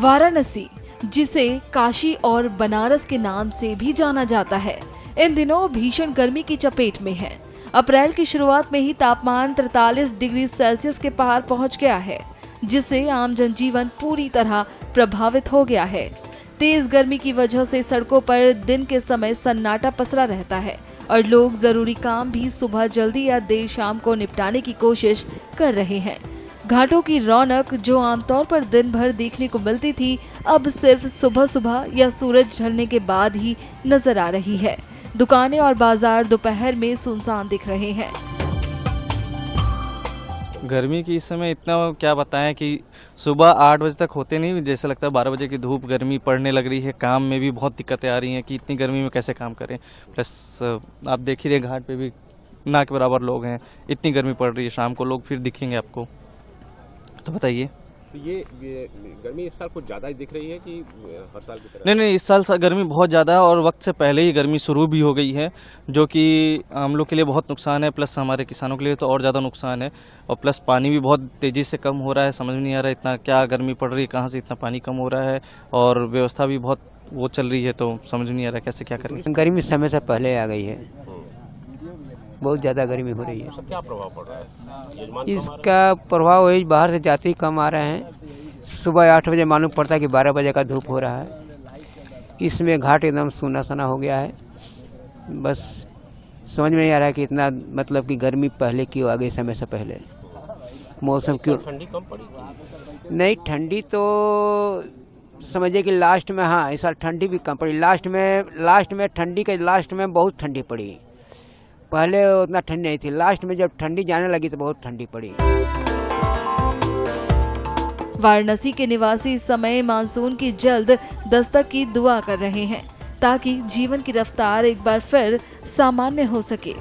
वाराणसी, जिसे काशी और बनारस के नाम से भी जाना जाता है, इन दिनों भीषण गर्मी की चपेट में है। अप्रैल की शुरुआत में ही तापमान 43 डिग्री सेल्सियस के पार पहुंच गया है, जिससे आम जनजीवन पूरी तरह प्रभावित हो गया है। तेज गर्मी की वजह से सड़कों पर दिन के समय सन्नाटा पसरा रहता है और लोग जरूरी काम भी सुबह जल्दी या देर शाम को निपटाने की कोशिश कर रहे हैं। घाटों की रौनक, जो आमतौर पर दिन भर देखने को मिलती थी, अब सिर्फ सुबह सुबह या सूरज ढलने के बाद ही नजर आ रही है। दुकानें और बाजार दोपहर में सुनसान दिख रहे हैं। गर्मी की इस समय इतना क्या बताएं कि सुबह 8 बजे तक होते नहीं, जैसे लगता है 12 बजे की धूप, गर्मी पड़ने लग रही है। काम में भी बहुत दिक्कतें आ रही हैं कि इतनी गर्मी में कैसे काम करें। प्लस आप देख ही रहे घाट पे भी ना के बराबर लोग हैं, इतनी गर्मी पड़ रही है। शाम को लोग फिर दिखेंगे आपको, तो बताइए। तो ये गर्मी इस साल कुछ ज़्यादा ही दिख रही है कि हर साल की तरह? नहीं, इस साल गर्मी बहुत ज़्यादा है और वक्त से पहले ही गर्मी शुरू भी हो गई है, जो कि हम लोग के लिए बहुत नुकसान है। प्लस हमारे किसानों के लिए तो और ज़्यादा नुकसान है। और प्लस पानी भी बहुत तेज़ी से कम हो रहा है। समझ में नहीं आ रहा है इतना क्या गर्मी पड़ रही है, कहाँ से इतना पानी कम हो रहा है। और व्यवस्था भी बहुत वो चल रही है, तो समझ नहीं आ रहा है कैसे क्या करें। गर्मी समय से पहले आ गई है, बहुत ज़्यादा गर्मी हो रही है। क्या प्रभाव पड़ रहा है? इसका प्रभाव वही, बाहर से जाते ही कम आ रहे हैं। सुबह 8 बजे मालूम पड़ता है कि 12 बजे का धूप हो रहा है। इसमें घाट एकदम सूना सना हो गया है। बस समझ में नहीं आ रहा है कि इतना मतलब कि गर्मी पहले क्यों आ गई, समय से पहले। मौसम क्यों ठंडी कम पड़ी? नहीं, ठंडी तो समझिए कि लास्ट में, हाँ इस साल ठंडी भी कम पड़ी। लास्ट में ठंडी के लास्ट में बहुत ठंडी पड़ी। पहले उतना ठंडी नहीं थी। लास्ट में जब ठंडी जाने लगी तो बहुत ठंडी पड़ी। वाराणसी के निवासी इस समय मानसून की जल्द दस्तक की दुआ कर रहे हैं, ताकि जीवन की रफ्तार एक बार फिर सामान्य हो सके।